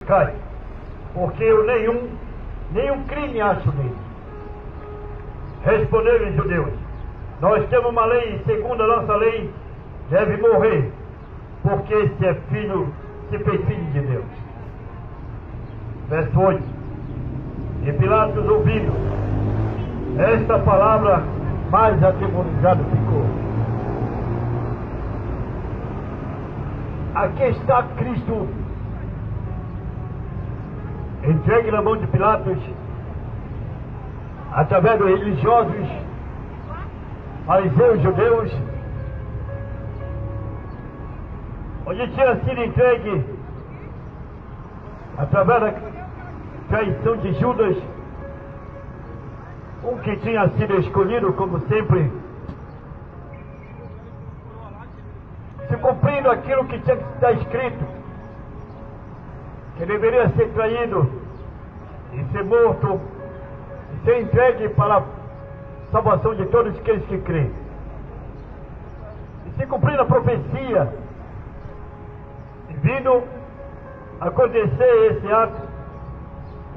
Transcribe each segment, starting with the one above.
cai, porque eu nenhum crime acho nele. Responderam os judeus: nós temos uma lei, e segundo a nossa lei, deve morrer, porque se fez filho de Deus. Verso 8. E Pilatos, ouvindo esta palavra, mais atemorizado ficou. Aqui está Cristo, entregue na mão de Pilatos, através dos religiosos, fariseus, judeus, onde tinha sido entregue, através da traição de Judas, que tinha sido escolhido, como sempre, se cumprindo aquilo que tinha que estar escrito, que deveria ser traído e ser morto e ser entregue para a salvação de todos aqueles que creem. E se cumprindo a profecia, e vindo acontecer esse ato,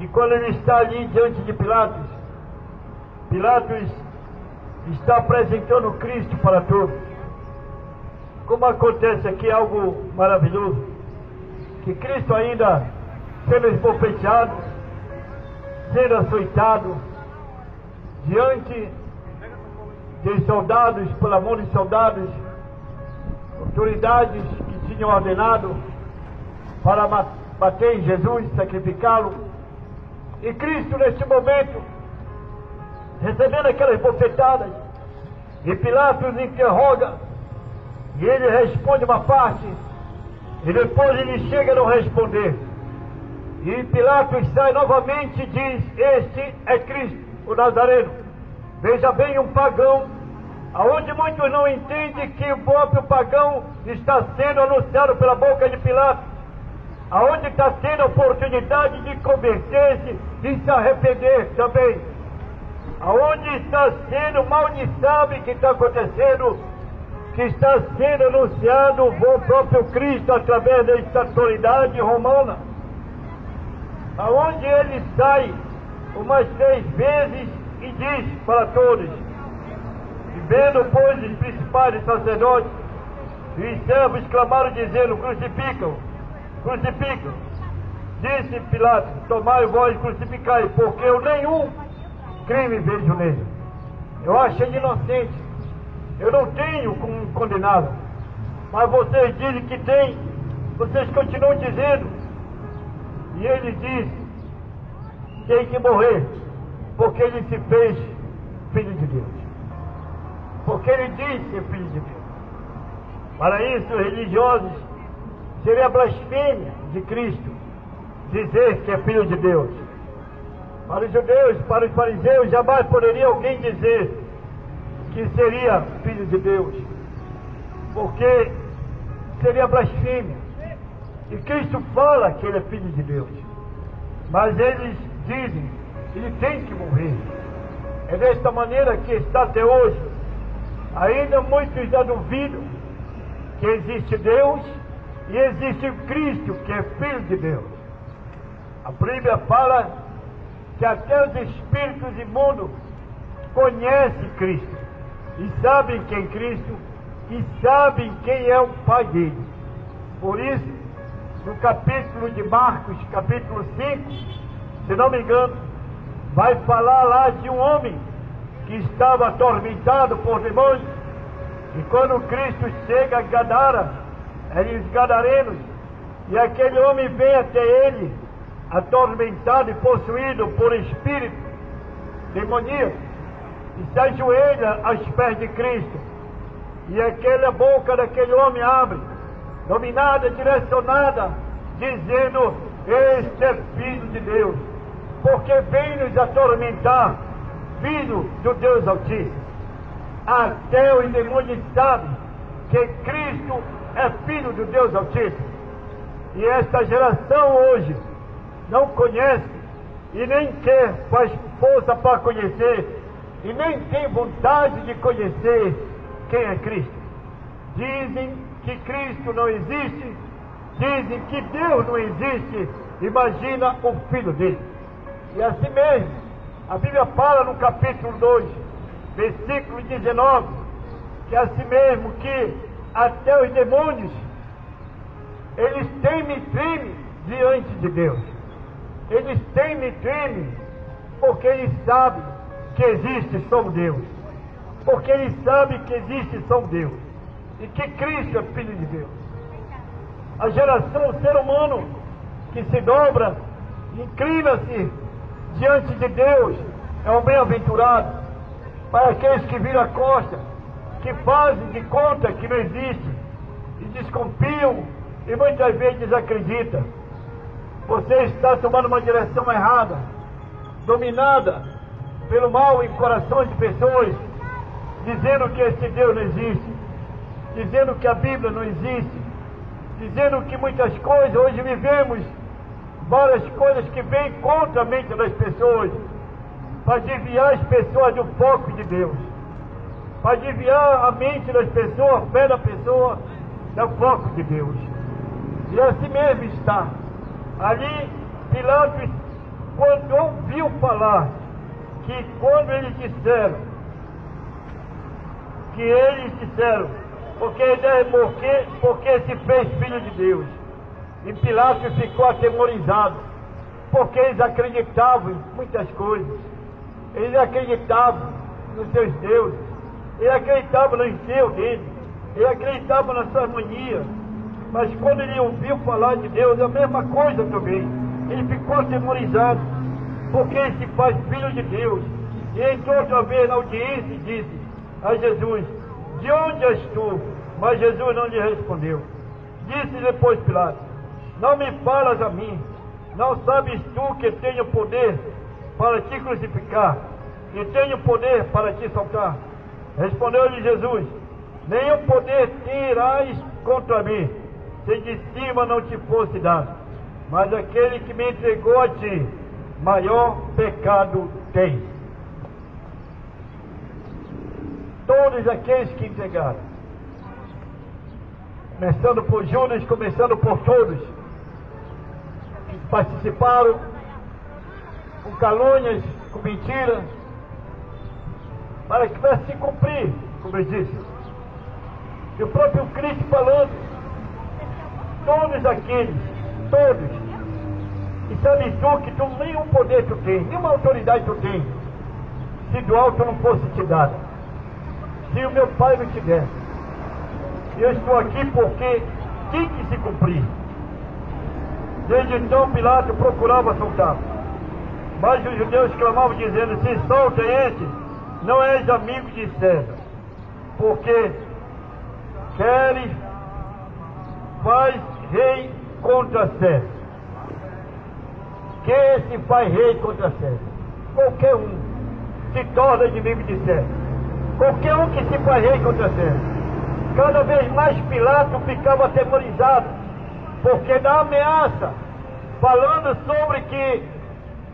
e quando ele está ali diante de Pilatos, Pilatos está apresentando Cristo para todos. Como acontece aqui algo maravilhoso, que Cristo ainda sendo esbofeteado, sendo açoitado, diante de soldados, pela mão de soldados, autoridades que tinham ordenado para bater em Jesus, sacrificá-lo, e Cristo neste momento, recebendo aquelas bofetadas, e Pilatos interroga, e ele responde uma parte, e depois ele chega a não responder, e Pilatos sai novamente e diz: este é Cristo, o Nazareno. Veja bem, um pagão, aonde muitos não entendem que o próprio pagão está sendo anunciado pela boca de Pilatos, aonde está tendo a oportunidade de converter-se e se arrepender também, aonde está sendo, mal de sabe que está acontecendo, que está sendo anunciado o próprio Cristo através desta autoridade romana, aonde ele sai umas 3 vezes e diz para todos, e vendo pois os principais sacerdotes e os servos clamaram dizendo: crucificam, crucificam. Disse Pilatos: tomai vós e crucificai, porque eu nenhum crime vejo nele. Eu acho ele inocente, eu não tenho como condená-lo, mas vocês dizem que tem, vocês continuam dizendo. E ele diz: tem que morrer, porque ele se fez filho de Deus, porque ele diz ser filho de Deus. Para isso, os religiosos, seria blasfêmia de Cristo dizer que é filho de Deus. Para os judeus, para os fariseus, jamais poderia alguém dizer que seria filho de Deus, porque seria blasfêmia. E Cristo fala que ele é filho de Deus, mas eles dizem que ele tem que morrer. É desta maneira que está até hoje. Ainda muitos já duvidam que existe Deus e existe Cristo, que é filho de Deus. A Bíblia fala que até os espíritos imundos conhecem Cristo e sabem quem é Cristo e sabem quem é o Pai dele. Por isso, no capítulo de Marcos, capítulo 5, se não me engano, vai falar lá de um homem que estava atormentado por demônios, e quando Cristo chega a Gadara, eram os gadarenos, e aquele homem vem até ele, atormentado e possuído por espírito demoníaco, e se ajoelha aos pés de Cristo, e aquela boca daquele homem abre, dominada, direcionada, dizendo: este é filho de Deus, porque vem nos atormentar, filho do Deus Altíssimo. Até os demônios sabem que Cristo é filho do Deus Altíssimo, e esta geração hoje não conhece e nem quer, faz força para conhecer, e nem tem vontade de conhecer quem é Cristo. Dizem que Cristo não existe, dizem que Deus não existe, imagina o filho dele. E assim mesmo, a Bíblia fala no capítulo 2, versículo 19, que é assim mesmo que até os demônios, eles temem e tremem diante de Deus. Eles temem e tremem porque eles sabem que existe só um Deus. Porque eles sabem que existe só um Deus. E que Cristo é Filho de Deus. A geração, o ser humano que se dobra, inclina-se diante de Deus, é um bem-aventurado. Para aqueles que viram a costa, que fazem de conta que não existe, e desconfiam, e muitas vezes desacreditam. Você está tomando uma direção errada, dominada pelo mal em corações de pessoas, dizendo que esse Deus não existe, dizendo que a Bíblia não existe, dizendo que muitas coisas, hoje vivemos várias coisas que vêm contra a mente das pessoas, para desviar as pessoas do foco de Deus, para desviar a mente das pessoas, a fé da pessoa, do foco de Deus. E assim mesmo está. Ali, Pilatos, quando ouviu falar, que quando eles disseram, porque se fez filho de Deus. E Pilatos ficou atemorizado, porque eles acreditavam em muitas coisas. Eles acreditavam nos seus deuses, eles acreditavam no enterro dele, eles acreditavam na sua harmonia. Mas quando ele ouviu falar de Deus, é a mesma coisa também. Ele ficou atemorizado, porque ele se faz filho de Deus. E entrou outra vez na audiência e disse a Jesus: de onde és tu? Mas Jesus não lhe respondeu. Disse depois Pilatos: não me falas a mim, não sabes tu que tenho poder para te crucificar e tenho poder para te soltar? Respondeu-lhe Jesus: nenhum poder terás contra mim, se de cima não te fosse dado. Mas aquele que me entregou a ti, maior pecado tem. Todos aqueles que entregaram, começando por Judas, começando por todos que participaram com calúnias, com mentiras, para que vai se cumprir, como eu disse, e o próprio Cristo falando, todos aqueles, todos, e sabes tu que tu nenhum poder tu tem, nenhuma autoridade tu tem, se do alto não fosse te dado, se o meu Pai não te desse. Eu estou aqui porque tem que se cumprir. Desde então Pilatos procurava soltar, mas os judeus clamavam dizendo: se solta este, não és amigo de César, porque queres, faz rei contra César. Quem se faz rei contra César? Qualquer um se torna inimigo de César. Qualquer um que se faz rei contra César. Cada vez mais Pilatos ficava atemorizado, porque da ameaça, falando sobre que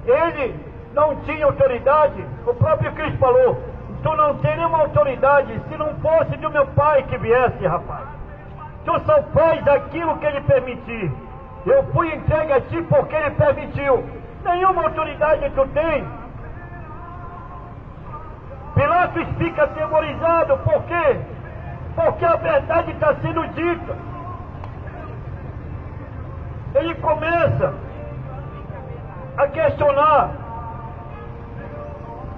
ele não tinha autoridade. O próprio Cristo falou: tu não tem nenhuma autoridade, se não fosse do meu Pai que viesse, rapaz. Tu só faz aquilo que ele permitir. Eu fui entregue a ti porque ele permitiu. Nenhuma autoridade tu tem. Pilatos fica atemorizado, por quê? Porque a verdade está sendo dita. Ele começa a questionar,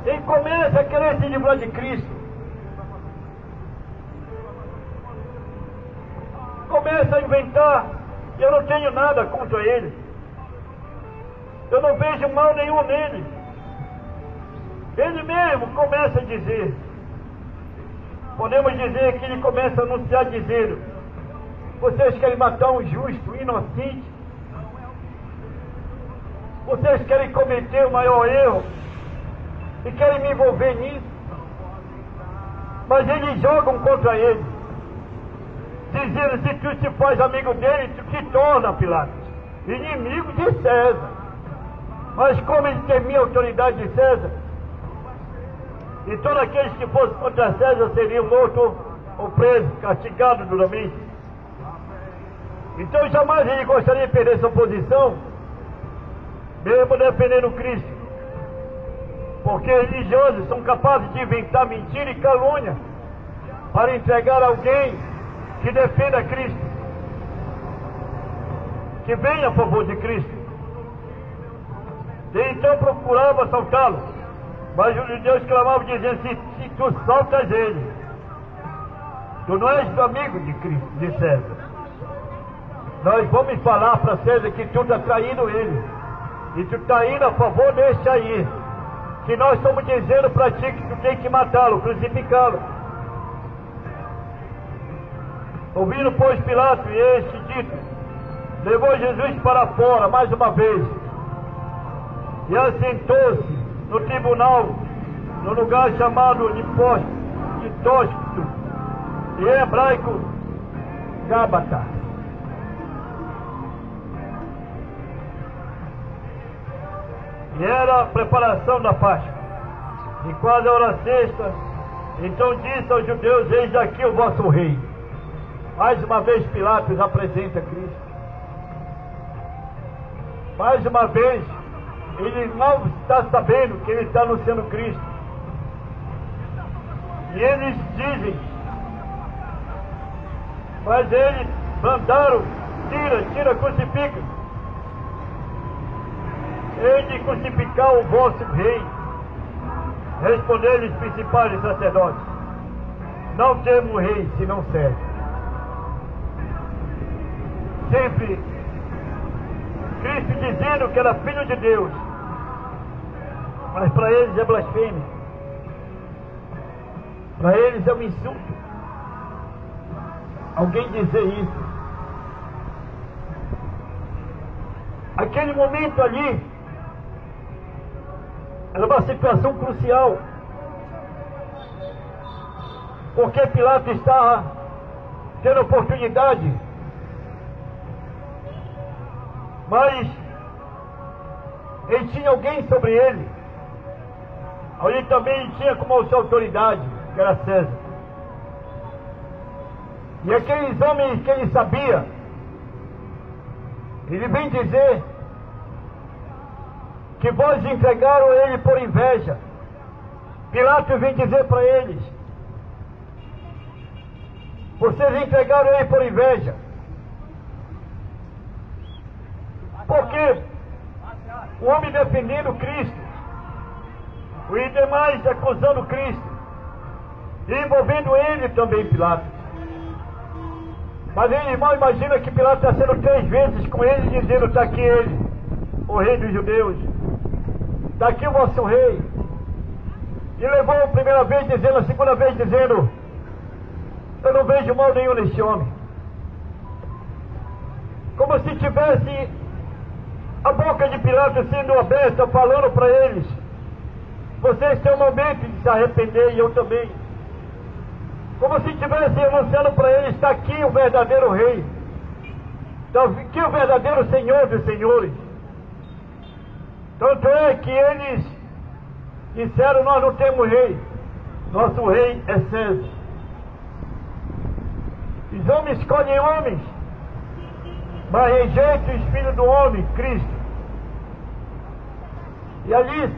ele começa a querer se livrar de Cristo, começa a inventar: eu não tenho nada contra ele, eu não vejo mal nenhum nele. Ele mesmo começa a dizer, podemos dizer que ele começa a anunciar dizendo: vocês querem matar um justo, inocente, vocês querem cometer o maior erro e querem me envolver nisso. Mas eles jogam contra ele, dizendo: se tu te faz amigo dele, tu te torna, Pilatos, inimigo de César. Mas como ele temia a autoridade de César, e todos aqueles que fossem contra César seriam mortos ou presos, castigados duramente. Então jamais ele gostaria de perder sua posição, mesmo defendendo Cristo, porque religiosos são capazes de inventar mentira e calúnia para entregar alguém que defenda Cristo, que venha a favor de Cristo. E então procurava assaltá-lo, mas os judeus clamavam dizendo: se tu soltas ele, tu não és do amigo de Cristo, de César. Nós vamos falar para César que tu está traindo ele, e tu está indo a favor deste aí, que nós estamos dizendo para ti que tu tem que matá-lo, crucificá-lo. Ouvindo, pois, Pilato e este dito, levou Jesus para fora mais uma vez e assentou-se no tribunal, no lugar chamado de Tóspito, em hebraico Gábata. E era a preparação da Páscoa, e quase a hora sexta. Então disse aos judeus: eis aqui o vosso rei. Mais uma vez Pilatos apresenta Cristo. Mais uma vez ele não está sabendo que ele está anunciando Cristo. E eles dizem: mas eles mandaram: tira, crucifica. Hei de crucificar o vosso rei. Responderam os principais sacerdotes: não temos rei senão César. Sempre Cristo dizendo que era filho de Deus, mas para eles é blasfêmia, para eles é um insulto alguém dizer isso. Aquele momento ali era uma situação crucial, porque Pilatos estava tendo oportunidade, mas ele tinha alguém sobre ele. Ali também tinha como sua autoridade, que era César. E aqueles homens que ele sabia, ele vem dizer que vós entregaram ele por inveja. Pilatos vem dizer para eles: vocês entregaram ele por inveja. Porque o homem defendendo Cristo, os demais acusando Cristo, e envolvendo ele também, Pilatos. Mas ele mal imagina que Pilatos está sendo 3 vezes com ele, dizendo: está aqui ele, o rei dos judeus, está aqui o vosso rei. E levou a primeira vez dizendo, a segunda vez dizendo: eu não vejo mal nenhum neste homem. Como se tivesse a boca de Pilatos sendo aberta, falando para eles: vocês têm um momento de se arrepender, e eu também. Como se estivesse anunciando para eles: está aqui o verdadeiro rei, está aqui o verdadeiro Senhor dos senhores. Tanto é que eles disseram: nós não temos rei, nosso rei é César. Os homens escolhem homens, mas rejeitam os filhos do homem, Cristo. E ali,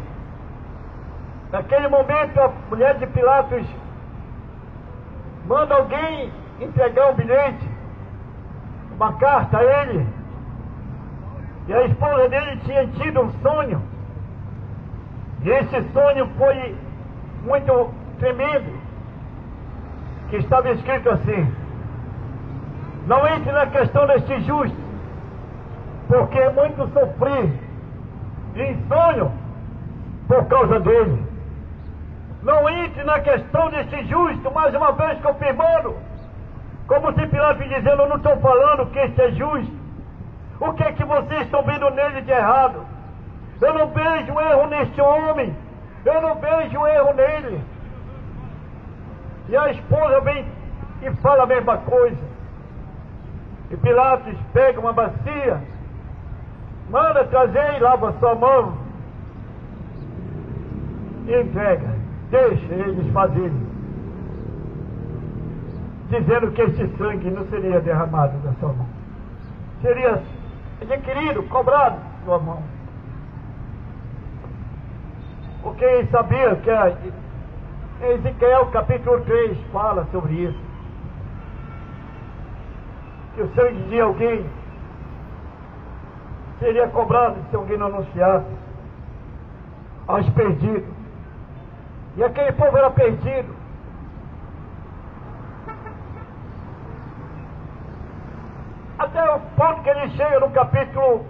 naquele momento, a mulher de Pilatos manda alguém entregar um bilhete, uma carta a ele. E a esposa dele tinha tido um sonho, e esse sonho foi muito tremendo, que estava escrito assim: não entre na questão deste justo, porque muito sofri em sonho por causa dele. Não entre na questão deste justo, mais uma vez confirmando, como se Pilatos dizendo: eu não estou falando que este é justo. O que é que vocês estão vendo nele de errado? Eu não vejo erro neste homem, eu não vejo erro nele. E a esposa vem e fala a mesma coisa. E Pilatos pega uma bacia, manda trazer e lava sua mão e entrega. Deixa eles fazerem, dizendo que este sangue não seria derramado da sua mão, seria adquirido, cobrado da sua mão. Porque ele sabia que Ezequiel capítulo 3 fala sobre isso. Que o sangue de alguém seria cobrado se alguém não anunciasse aos perdidos. E aquele povo era perdido. Até o ponto que ele chega no capítulo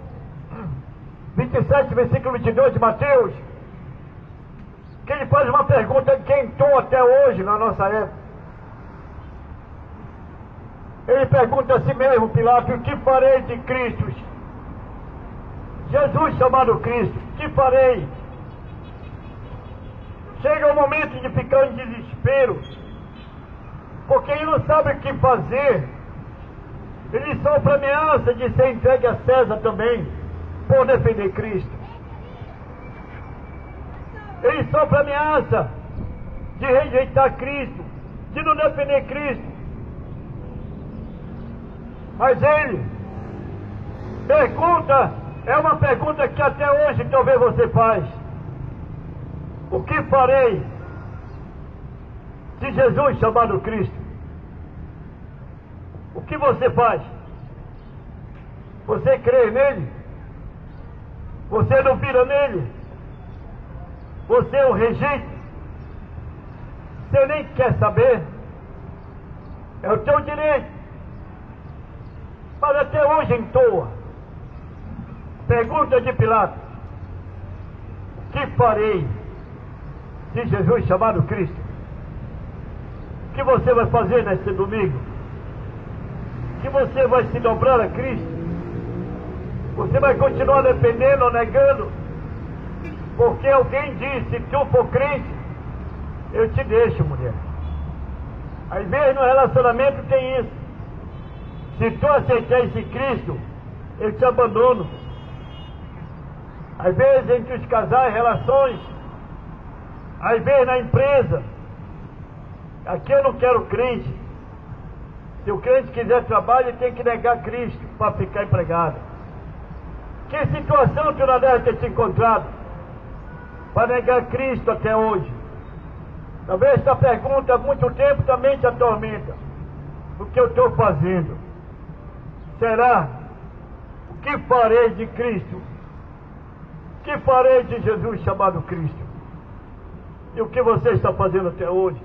27, versículo 22 de Mateus, que ele faz uma pergunta que entrou até hoje na nossa época. Ele pergunta a si mesmo, Pilatos: o que farei de Cristo? Jesus chamado Cristo, o que farei? Chega o momento de ficar em desespero, porque ele não sabe o que fazer. Ele sofre a ameaça de ser entregue a César também, por defender Cristo. Ele sofre a ameaça de rejeitar Cristo, de não defender Cristo. Mas ele pergunta, é uma pergunta que até hoje talvez você faz: o que farei de Jesus chamado Cristo? O que você faz? Você crê nele? Você duvida nele? Você o rejeita? Você nem quer saber? É o teu direito. Mas até hoje entoa. Pergunta de Pilatos: o que farei de Jesus chamado Cristo? O que você vai fazer neste domingo? Que você vai se dobrar a Cristo? Você vai continuar defendendo ou negando? Porque alguém disse: se tu for crente, eu te deixo, mulher. Às vezes no relacionamento tem isso: se tu aceitar esse Cristo, eu te abandono. Às vezes entre os casais, relações, às vezes na empresa: aqui eu não quero crente. Se o crente quiser trabalho, ele tem que negar Cristo para ficar empregado. Que situação tu não deve ter se encontrado para negar Cristo até hoje? Talvez esta pergunta há muito tempo também te atormenta. O que eu estou fazendo? Será? O que farei de Cristo? O que farei de Jesus chamado Cristo? E o que você está fazendo até hoje?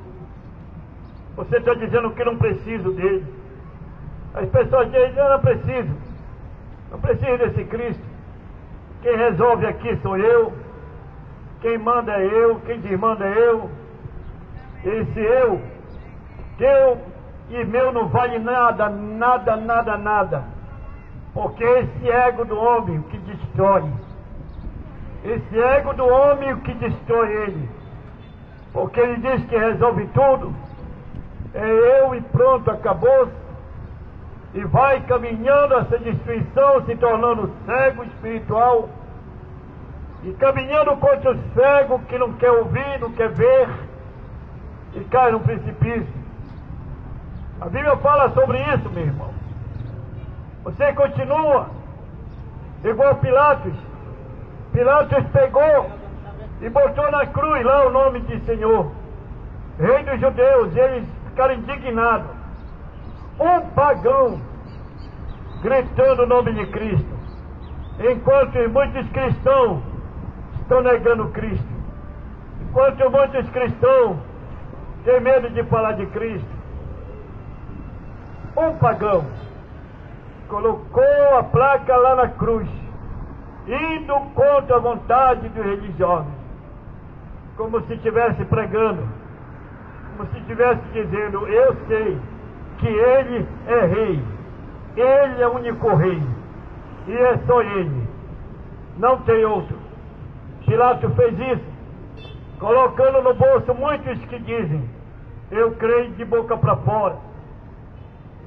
Você está dizendo que não preciso dele. As pessoas dizem: eu não preciso. Não preciso desse Cristo. Quem resolve aqui sou eu. Quem manda é eu. Quem desmanda é eu. Esse eu, teu e meu, não vale nada, nada, nada, nada. Porque esse ego do homem o que destrói. Esse ego do homem o que destrói ele. Porque ele diz que resolve tudo. É eu e pronto, acabou. E vai caminhando essa destruição, se tornando cego espiritual. E caminhando contra o cego que não quer ouvir, não quer ver. E cai num precipício. A Bíblia fala sobre isso, meu irmão. Você continua igual Pilatos. Pilatos pegou e botou na cruz lá o nome de Senhor, Rei dos Judeus. E eles ficaram indignados. Um pagão gritando o nome de Cristo, enquanto muitos cristãos estão negando Cristo, enquanto muitos cristãos têm medo de falar de Cristo. Um pagão colocou a placa lá na cruz, indo contra a vontade dos religiosos, como se estivesse pregando, como se estivesse dizendo: eu sei que ele é rei, ele é o único rei, e é só ele, não tem outro. Pilatos fez isso, colocando no bolso muitos que dizem: eu creio de boca para fora,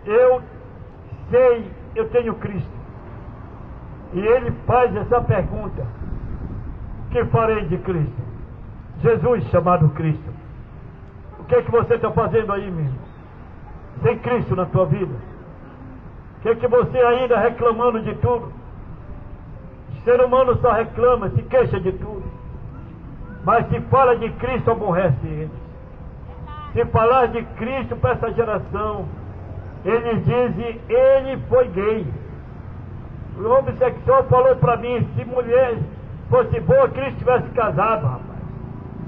eu sei, eu tenho Cristo. E ele faz essa pergunta: o que farei de Cristo? Jesus chamado Cristo. O que é que você está fazendo aí, meu irmão? Sem Cristo na tua vida? O que é que você ainda reclamando de tudo? O ser humano só reclama, se queixa de tudo. Mas se fala de Cristo, aborrece eles. Se falar de Cristo para essa geração, eles dizem, ele foi gay. O homossexual falou para mim, se mulher fosse boa, Cristo tivesse casado, rapaz.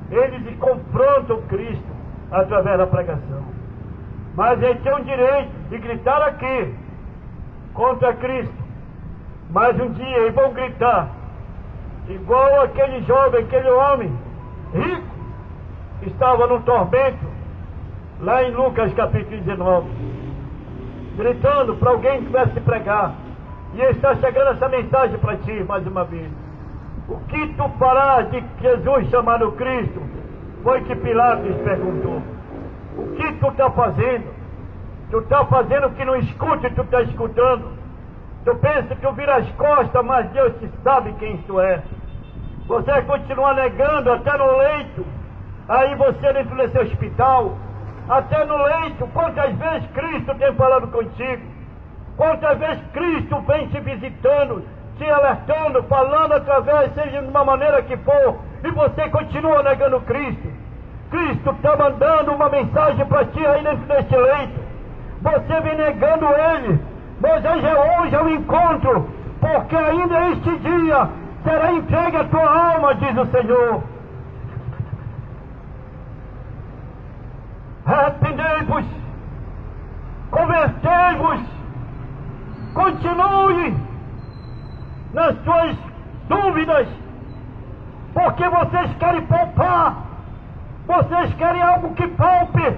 Eles confrontam Cristo através da pregação. Mas eles têm o direito de gritar aqui contra Cristo. Mas um dia eles vão gritar igual aquele jovem, aquele homem rico que estava no tormento lá em Lucas capítulo 19, gritando para alguém que tivesse pregar. E está chegando essa mensagem para ti mais uma vez. O que tu farás de Jesus chamado Cristo? Foi que Pilatos perguntou. O que tu está fazendo? Tu está fazendo o que não escuta e tu está escutando. Tu pensa que tu vira as costas, mas Deus te sabe quem tu é. Você continua negando até no leito. Aí você dentro desse hospital, até no leito, quantas vezes Cristo tem falado contigo? Quantas vezes Cristo vem te visitando, te alertando, falando através, seja de uma maneira que for, e você continua negando Cristo. Cristo está mandando uma mensagem para ti aí dentro deste leito. Você vem negando Ele, mas hoje é o encontro, porque ainda este dia será entregue a tua alma, diz o Senhor. Arrependei-vos, convertei-vos, continue nas suas dúvidas, porque vocês querem poupar, vocês querem algo que poupe,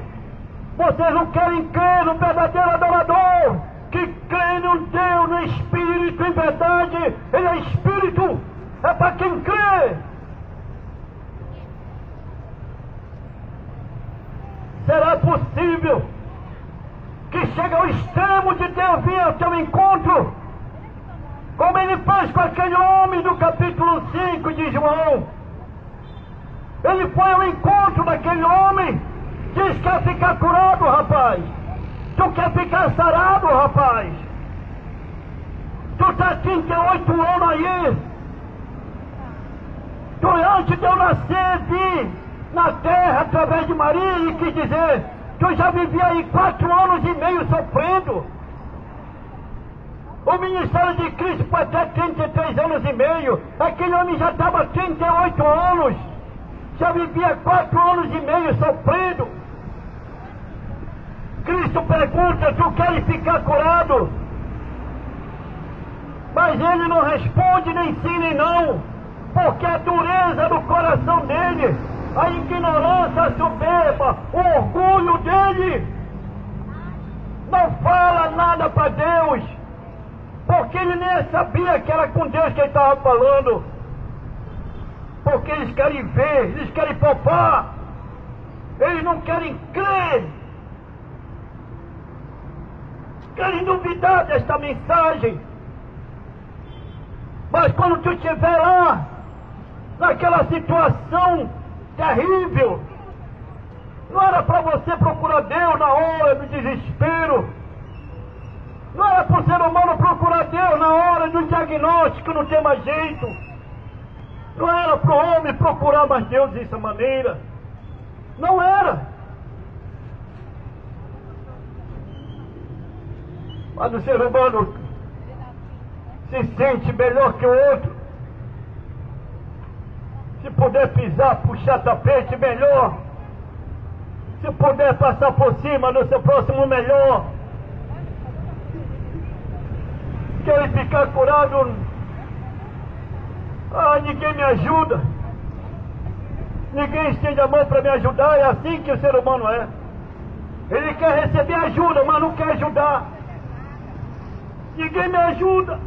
vocês não querem crer no verdadeiro adorador, que crê no Deus, no Espírito, em verdade. Ele é Espírito, é para quem crê. Será possível que chegue ao extremo de Deus vir ao teu encontro, como ele fez com aquele homem do capítulo 5 de João? Ele foi ao encontro daquele homem, diz que quer ficar curado, rapaz. Tu quer ficar sarado, rapaz. Tu está 38 anos aí. Tu antes de eu nascer, vi na terra através de Maria e quis dizer, tu já vivia aí 4 anos e meio sofrendo. O ministério de Cristo foi até 33 anos e meio. Aquele homem já estava 38 anos. Já vivia 4 anos e meio sofrendo. Cristo pergunta, tu queres ficar curado? Mas ele não responde nem sim nem não, porque a dureza do coração dele, a ignorância, a soberba, o orgulho dele, não fala nada para Deus, porque ele nem sabia que era com Deus que ele estava falando, porque eles querem ver, eles querem poupar, eles não querem crer, querem duvidar desta mensagem. Mas quando tu estiver lá, naquela situação terrível, não era para você procurar Deus na hora do desespero, não era para o ser humano procurar Deus na hora do diagnóstico, não tem mais jeito, não era para o homem procurar mais Deus dessa maneira, não era. Mas o ser humano se sente melhor que o outro. Se puder pisar, puxar tapete, melhor. Se puder passar por cima do seu próximo, melhor. Quer ficar curado? Ah, ninguém me ajuda. Ninguém estende a mão para me ajudar. É assim que o ser humano é. Ele quer receber ajuda, mas não quer ajudar. Ninguém me ajuda.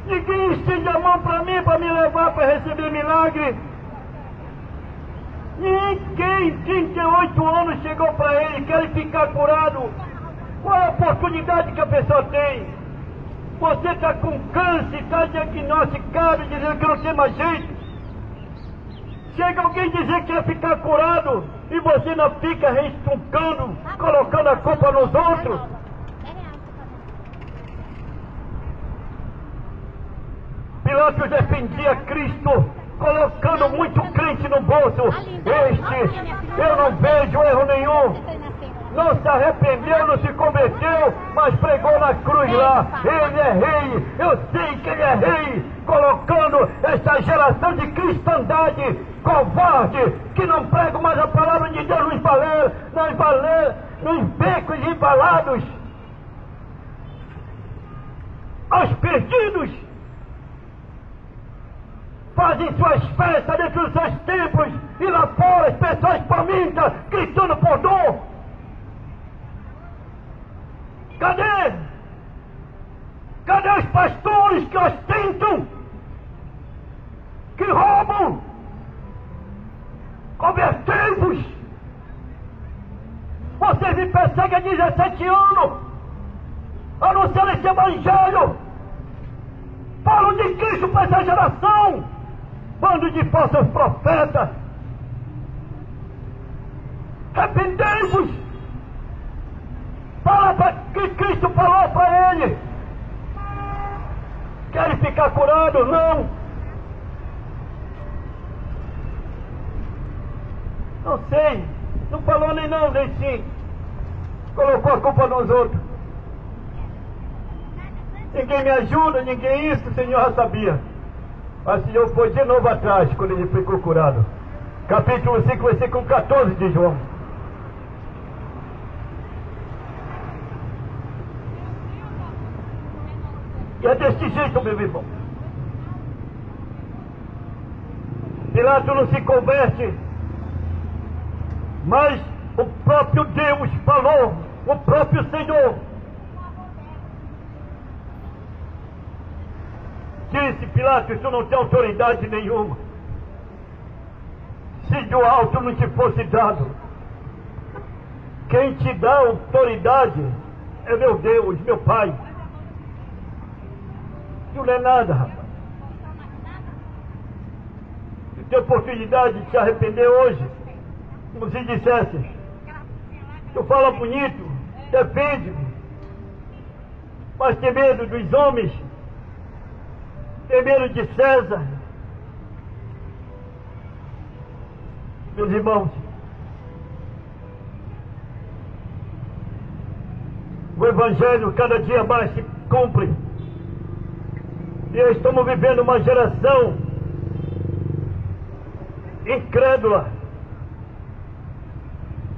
Ninguém estende a mão para mim, para me levar para receber milagre. Ninguém, 38 anos, chegou para ele, quer ficar curado. Qual é a oportunidade que a pessoa tem? Você está com câncer, está diagnosticado, dizendo que não tem mais jeito. Chega alguém dizer que quer ficar curado e você não fica restuncando, colocando a culpa nos outros. Pilatos defendia Cristo colocando muito crente no bolso. Este, eu não vejo erro nenhum. Não se arrependeu, não se converteu, mas pregou na cruz lá. Ele é rei, eu sei que ele é rei, colocando esta geração de cristandade covarde, que não prega mais a palavra de Deus nos becos embalados, aos perdidos. Fazem suas festas dentro dos seus templos e lá fora as pessoas famintas, gritando por dor. Cadê? Cadê os pastores que ostentam, que roubam? Convertei-vos! Vocês me perseguem há 17 anos, anunciando esse evangelho. Falam de Cristo para essa geração, bando de falsos profetas. Arrependei-vos! Fala para que Cristo falou para ele. Querem ficar curados? Não. Não sei. Não falou nem não, nem sim. Colocou a culpa nos outros. Ninguém me ajuda, ninguém isso, o Senhor já sabia. Mas o Senhor foi de novo atrás quando ele ficou curado. Capítulo 5, versículo 14 de João. E é deste jeito, meu irmão. Pilatos não se converte, mas o próprio Deus falou, o próprio Senhor disse: Pilatos, tu não tem autoridade nenhuma. Se do alto não te fosse dado, quem te dá autoridade é meu Deus, meu Pai. Não é nada, rapaz. Se tem oportunidade de se arrepender hoje, como se dissesse, tu fala bonito, defende-me, mas tem medo dos homens, tem medo de César. Meus irmãos, o Evangelho cada dia mais se cumpre. E estamos vivendo uma geração incrédula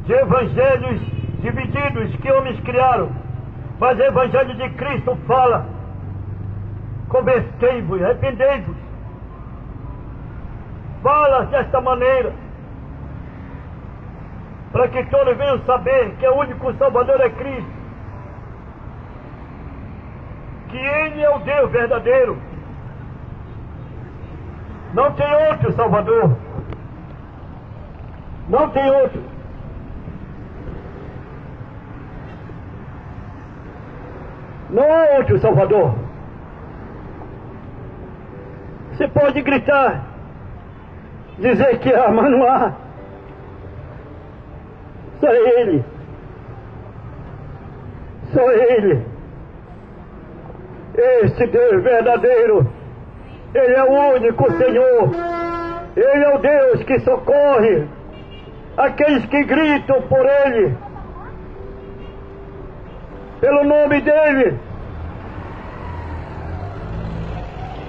de evangelhos divididos que homens criaram. Mas o Evangelho de Cristo fala: convertei-vos, arrependei-vos. Fala desta maneira, para que todos venham saber que o único Salvador é Cristo, que Ele é o Deus verdadeiro. Não tem outro Salvador. Não tem outro. Não há outro Salvador. Você pode gritar, dizer que há, mas não há. Só Ele. Só Ele. Este Deus verdadeiro. Ele é o único Senhor. Ele é o Deus que socorre aqueles que gritam por Ele, pelo nome dEle,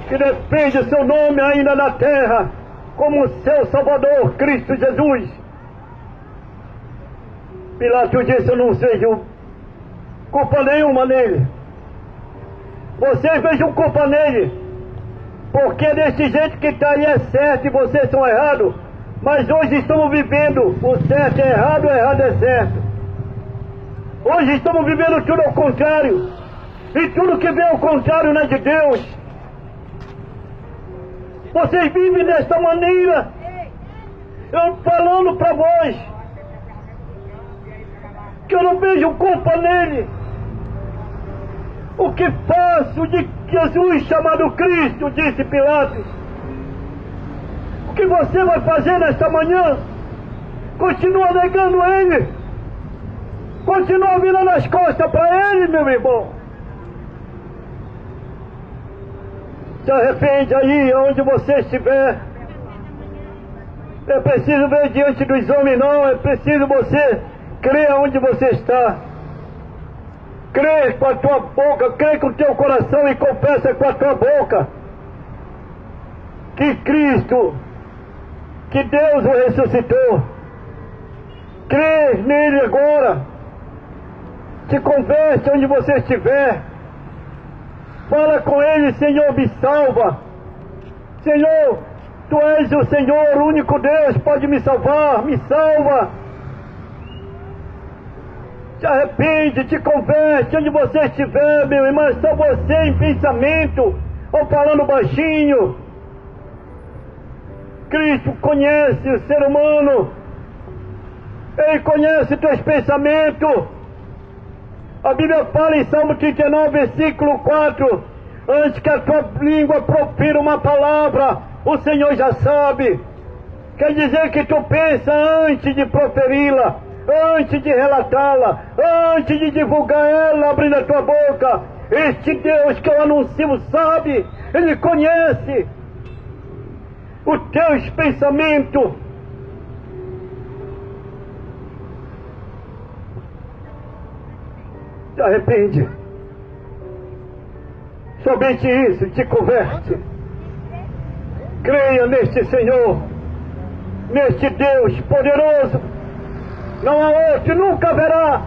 que defende o seu nome ainda na terra, como seu Salvador, Cristo Jesus. Pilatos disse: eu não vejo culpa nenhuma nele. Vocês vejam culpa nele, porque desse jeito que está aí é certo e vocês são errados. Mas hoje estamos vivendo o certo é errado, o errado é certo. Hoje estamos vivendo tudo ao contrário, e tudo que vem ao contrário não é de Deus. Vocês vivem desta maneira. Eu falando para vós que eu não vejo culpa nele. O que faço de Jesus chamado Cristo, disse Pilatos. O que você vai fazer nesta manhã? Continua negando Ele, continua virando as costas para Ele, meu irmão. Se arrepende aí onde você estiver, é preciso ver diante dos homens, não. É preciso você crer onde você está. Crê com a tua boca, crê com o teu coração e confessa com a tua boca que Cristo, que Deus o ressuscitou. Crê nele agora. Te converte onde você estiver. Fala com ele: Senhor, me salva. Senhor, tu és o Senhor, o único Deus, pode me salvar, me salva. Te arrepende, te converte onde você estiver, meu irmão. Só você em pensamento ou falando baixinho. Cristo conhece o ser humano. Ele conhece teus pensamentos. A Bíblia fala em Salmo 39, versículo 4: antes que a tua língua profira uma palavra, o Senhor já sabe. Quer dizer que tu pensa antes de proferi-la, antes de relatá-la, antes de divulgar ela, abrindo a tua boca. Este Deus que eu anuncio sabe, Ele conhece os teus pensamentos. Se arrepende. Somente isso te converte. Creia neste Senhor, neste Deus poderoso. Não há outro, nunca haverá.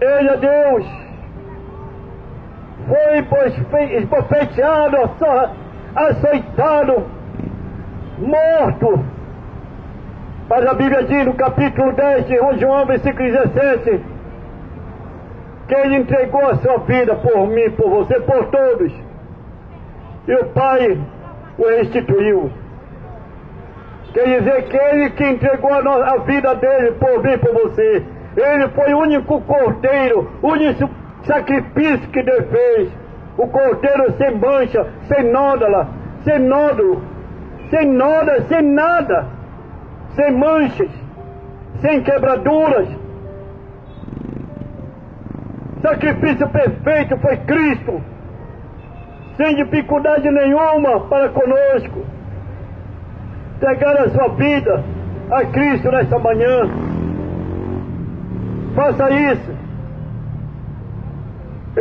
Ele é Deus. Foi esbofeteado, açoitado, morto. Mas a Bíblia diz no capítulo 10 de João, versículo 17, que Ele entregou a sua vida por mim, por você, por todos. E o Pai o restituiu. Quer dizer que Ele que entregou a vida dele por mim, por você. Ele foi o único cordeiro, o único sacrifício que Deus fez. O cordeiro sem mancha, sem nódoa, sem nódulo, sem nódoa, sem nada, sem manchas, sem quebraduras. Sacrifício perfeito foi Cristo, sem dificuldade nenhuma para conosco. Entregar a sua vida a Cristo nesta manhã. Faça isso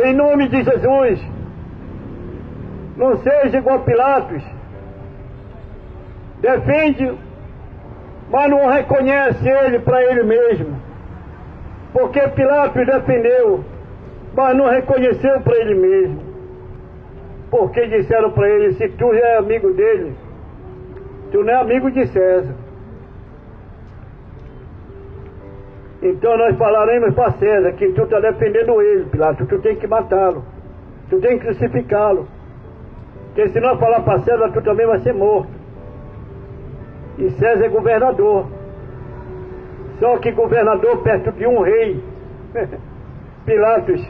em nome de Jesus. Não seja igual a Pilatos. Defende, mas não reconhece ele para ele mesmo. Porque Pilatos defendeu, mas não reconheceu para ele mesmo. Porque disseram para ele: se tu é amigo dele, tu não é amigo de César. Então nós falaremos para César que tu está defendendo ele, Pilatos. Tu tem que matá-lo, tu tem que crucificá-lo. Porque se não falar para César, tu também vai ser morto. E César é governador. Só que governador perto de um rei. Pilatos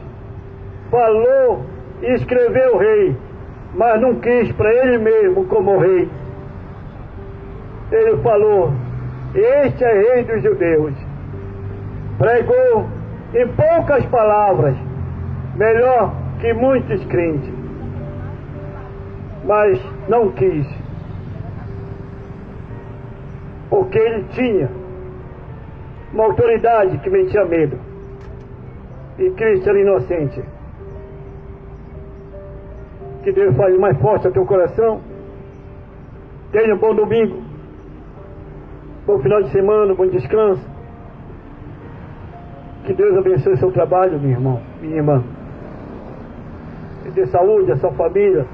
falou e escreveu rei, mas não quis para ele mesmo como rei. Ele falou: este é rei dos judeus. Pregou em poucas palavras, melhor que muitos crentes, mas não quis, porque ele tinha uma autoridade que metia medo, e Cristo era inocente. Que Deus fale mais forte ao teu coração. Tenha um bom domingo, bom final de semana, bom descanso. Que Deus abençoe o seu trabalho, meu irmão, minha irmã. E dê saúde à sua família.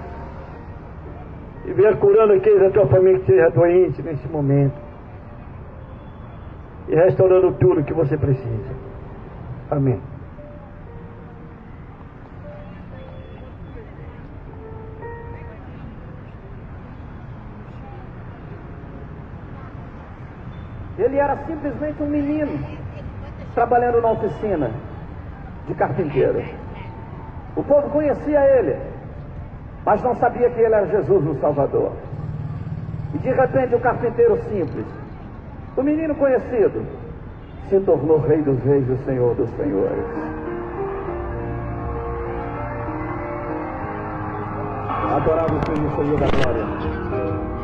E venha curando aqueles da tua família que esteja doente nesse momento. E restaurando tudo que você precisa. Amém. Ele era simplesmente um menino trabalhando na oficina de carpinteiro. O povo conhecia ele, mas não sabia que ele era Jesus, o Salvador. E de repente o carpinteiro simples, o menino conhecido, se tornou Rei dos Reis e o Senhor dos Senhores. adorar o Senhor da glória.